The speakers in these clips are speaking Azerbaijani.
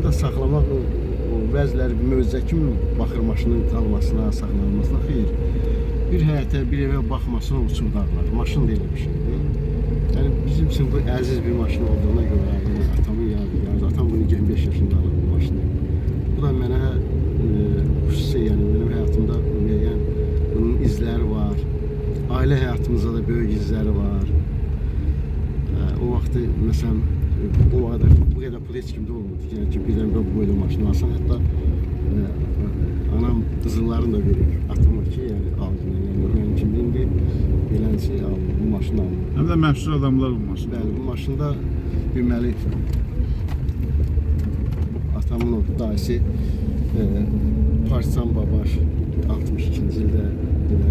da saxlamaq o bəziləri möcüzə kimi baxır maşının qalmasına, saxlanılmasına. Xeyr. Bir həyətə, bir evə baxmasına uçub dağlar. Maşın da elə bir şeydir. Yəni bizim üçün bu əziz bir maşın olduğuna görə, yəni atamın yadigarıdır. Atam bunu 25 yaşında alıb bu maşını. Bu da mənə xüsusi, yəni mənim həyatımda müəyyən bunun izləri var. Ailə həyatımızda da böyük izləri var. O vaxtı məsələn o vaxtda bu qədər pul heç kimdə olmadı. Yəni ki, birdən bu boyda maşını alsan, hətta anam qızıllarını da verir atıma ki, yəni aldığını. Yəni mənim kimi indi beləncə aldım, bu maşını aldım. Həm də məşhur adamlar bu maşın. Bəli, bu maşında deməli atamın o dayısı Partisan Babaş 62-ci ildə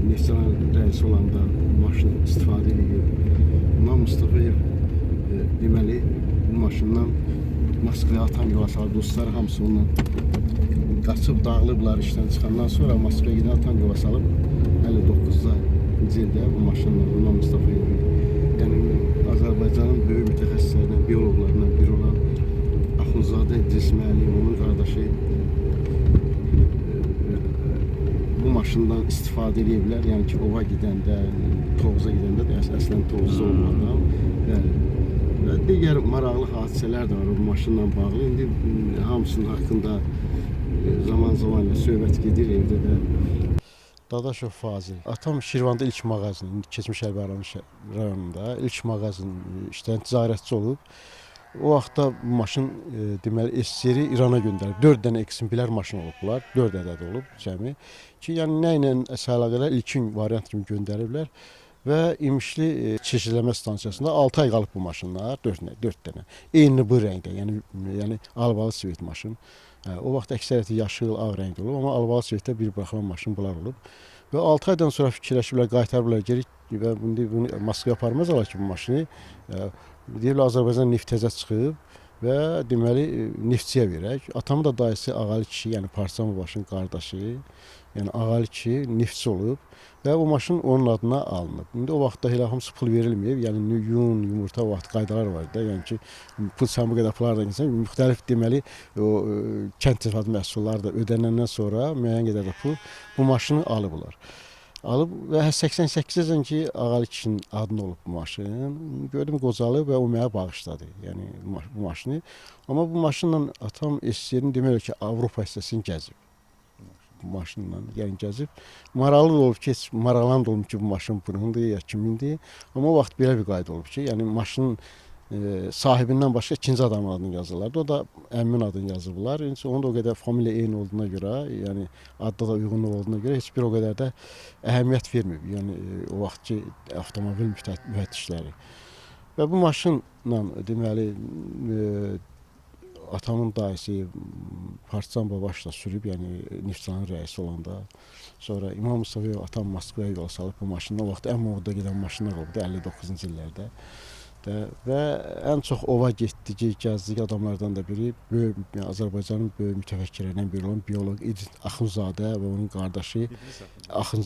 Neftçilan rəisi olanda bu maşını istifadə edir. Bundan Mustafayev deməli bu maşından Moskvaya atam yola salıb, dostları hamısı onunla qaçıb dağılıblar işdən çıxandan sonra Moskvaya gedən atam yola salıb 59-cu ildə bu maşınla bundan Mustafayev, yəni Azərbaycanın böyük mütəxəssislərindən, bioloqlarından biri olan Axundzadə İdris müəllim, onun qardaşı bu maşından istifadə edirlər. Yəni ki, ova gedəndə, Toğuza gedəndə də əslən Toğuzda olmadan və digər maraqlı hadisələr də var bu maşınla bağlı. İndi hamısının haqqında zaman-zaman söhbət gedir evdə də. Dadaşov Fazil. Atam Şirvanda ilk mağazin, keçmiş Əlbəran rayonunda ilk mağazin işləyən ticarətçi olub. O vaxtda bu maşın deməli SSR-i İrana göndərib. 4 dənə XM-lər maşın olublar. 4 ədəd olub cəmi. Ki, yəni nə ilə əlaqədar ilkin variant kimi göndəriblər. Və İmişli çeşidləmə stansiyasında 6 ay qalıb bu maşınlar, 4 dənə. Eyni bu rəngdə, yəni albalı svet maşın. O vaxt əksəriyyəti yaşıl, ağ rəngdə olub, amma albalı svetdə bir buraxılan maşın bunlar olub. Və 6 aydan sonra fikirləşiblər, qaytarıblar geri və bunu Moskvaya aparmazlar ki, bu maşını. Deyirlər, Azərbaycan neft təzə çıxıb və deməli neftçiyə verək. Atamın da dayısı Ağalı kişi, yəni Partisan Babaşın qardaşı, yəni Ağalı kişi neftçi olub və o maşın onun adına alınıb. İndi o vaxtda elə hamısı pul verilməyib, yəni yun, yumurta vaxt qaydalar var da, yəni ki, pul sən bu qədər pullardan gəlsən, müxtəlif deməli o kənd təsərrüfatı məhsulları da ödənəndən sonra müəyyən qədər də pul bu maşını alıblar. Alıb və 88-ci ki, Ağalı kişinin adında olub bu maşın. Gördüm qocalıb və o mənə bağışladı, yəni bu maşını. Amma bu maşınla atam SSR-in demək ki, Avropa hissəsini gəzib. Bu maşınla yəni gəzib. Maraqlı olub ki, maraqlan da olub ki, bu maşın bunundur, ya kimindir. Amma o vaxt belə bir qayda olub ki, yəni maşının sahibindən başqa ikinci adamın adını yazırlardı. O da əmmin adını yazıblar. Onun da o qədər familiya eyni olduğuna görə, yəni adda da uyğunluq olduğuna görə heç bir o qədər də əhəmiyyət verməyib. Yəni o vaxtki avtomobil müfəttişləri. Və bu maşınla deməli atamın dayısı Partisan Babaş da sürüb, yəni Neftçilanın rəisi olanda. Sonra İmam Mustafayev atam Moskvaya yola salıb bu maşını. O vaxt ən moda gedən maşınlar oldu 59-cu illərdə. Və ən çox ova getdik, gəzdik adamlardan da biri böyük, yəni Azərbaycanın böyük mütəfəkkirlərindən biri olan bioloq İdris Axundzadə və onun qardaşı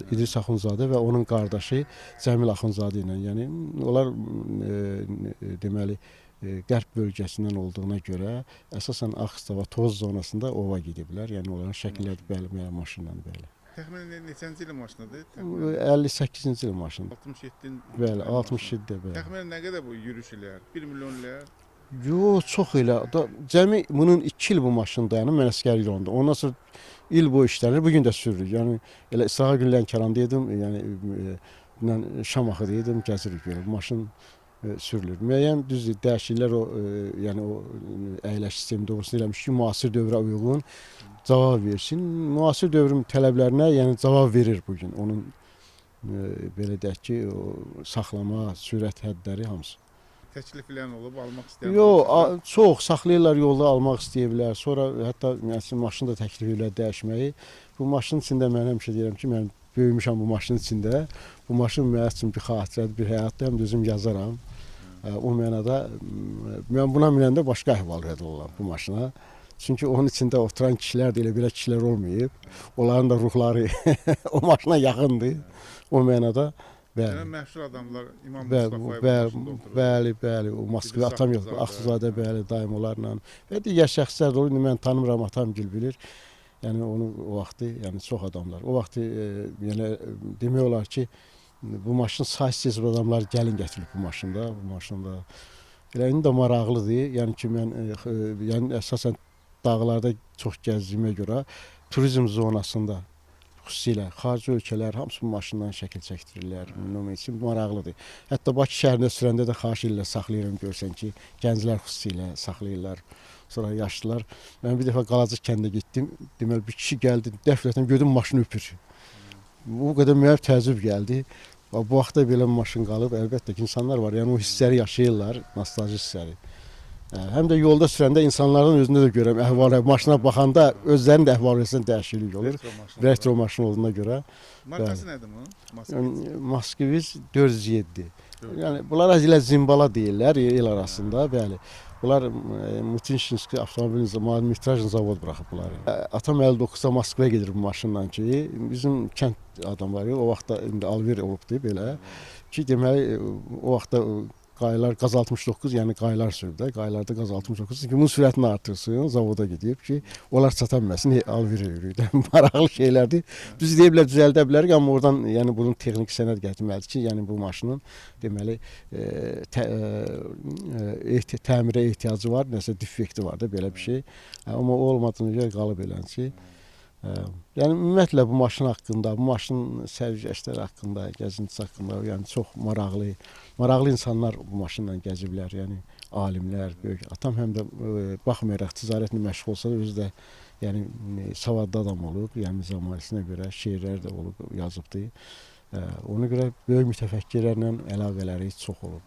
İdris Axundzadə və onun qardaşı Cəmil Axundzadə ilə. Yəni onlar deməli qərb bölgəsindən olduğuna görə əsasən Axstava toz zonasında ova gediblər. Yəni onların şəkilləri bəli müəyyən maşınla bəli. Təxminən neçənci il maşınıdır? 58-ci il maşın. 67-ci. Bəli, 67-də bəli. Təxminən nə qədər bu yürüş eləyər? 1 milyon eləyər? Yox, çox elə. Cəmi bunun 2 il bu maşın dayanıb, mən əsgərlik olanda. Ondan sonra il boyu işlənir, bugün də sürürük. Yəni elə İsrail gün Lənkərandaydım, yəni Şam axıdaydım, gəzirik belə. Bu maşın sürülür. Müəyyən düzdür, dəyişikliklər o, yəni o əyləş sistemi doğrusunu eləmiş ki, müasir dövrə uyğun cavab versin. Müasir dövrün tələblərinə yəni cavab verir bugün. Onun belə deyək ki, o saxlama, sürət həddləri hamısı. Təkliflən olub, almaq istəyən? Yox, çox saxlayırlar yolda, almaq istəyirlər. Sonra hətta maşını da təklif edirlər dəyişməyi. Bu maşının içində mən həmişə deyirəm ki, mən böyümüşəm bu maşının içində. Bu maşın mənim üçün bir xatirədir, bir həyatdır, həm də özüm yazaram. O mənada, mən buna minəndə başqa əhval-ruhiyyədə olam bu maşına. Çünki onun içində oturan kişilər də elə belə kişilər olmayıb. Onların da ruhları o maşına yaxındır. O mənada Bəli. Yəni məşhur adamlar İmam Bəli, Mustafayev bəli, maşında oturur. bəli, bəli. O Moskva Biri atam yox, Saxlızadə. Axsuzadə bəli, daim onlarla və digər şəxslər də olur. İndi mən tanımıram, atam gil bilir. Yəni onu o vaxtı, yəni çox adamlar. O vaxtı yəni demək olar ki, bu maşın sahibsiz adamlar gəlin gətirib bu maşında. Elə indi də maraqlıdır. Yəni ki mən yəni əsasən dağlarda çox gəzdiyimə görə turizm zonasında xüsusilə xarici ölkələr hamısı bu maşından şəkil çəkdirirlər. Nümunə üçün maraqlıdır. Hətta Bakı şəhərində sürəndə də xahiş edirlər, saxlayıram görsən ki, gənclər xüsusilə saxlayırlar. Sonra yaşlılar. Mən bir dəfə Qalacıq kəndə getdim. Deməli bir kişi gəldi, dəfnətən gördüm maşını öpür. Bu qədər mənə təəccüb gəldi. Bu vaxtda belə maşın qalıb, əlbəttə ki, insanlar var. Yəni o hissləri yaşayırlar, nostalji hissləri. Həm də yolda sürəndə insanların özündə də görürəm, əhval, maşına baxanda özlərinin də əhval-ruhiyyəsində dəyişiklik olur. Retro maşın olduğuna görə. Markası nədir bunun? Moskvic 407. Yəni bunlar elə zimbala deyirlər el arasında, bəli. Bunlar Mutinshinski avtomobil metrajlı zavod buraxıb bunları. Atam 59-da Moskvaya gedir bu maşınla ki, bizim kənd adamları o vaxtda indi alver olubdu belə ki, deməli o vaxtda qaylar qaz 69, yəni qaylar sürüb də, qaylarda qaz 69 ki, bunun sürətini artırsın, zavoda gedib ki, onlar çata bilməsin, alver edirik. Maraqlı şeylərdir. Biz deyə bilər düzəldə bilərik, amma oradan yəni bunun texniki sənəd gətirməlidir ki, yəni bu maşının deməli təmirə ehtiyacı var, nəsə defekti var da belə bir şey. Amma o olmadığına görə qalıb eləncə. Yəni ümumiyyətlə bu maşın haqqında, bu maşın sərgüzəştləri haqqında, gəzintisi haqqında, yəni çox maraqlı insanlar bu maşınla gəziblər, yəni alimlər, böyük. Atam həm də baxmayaraq ticarətlə məşğul olsa da özü də yəni savadlı adam olub, yəni zəmanəsinə görə şeirlər də olub, yazıbdı. Ona görə böyük mütəfəkkirlərlə əlaqələri çox olub.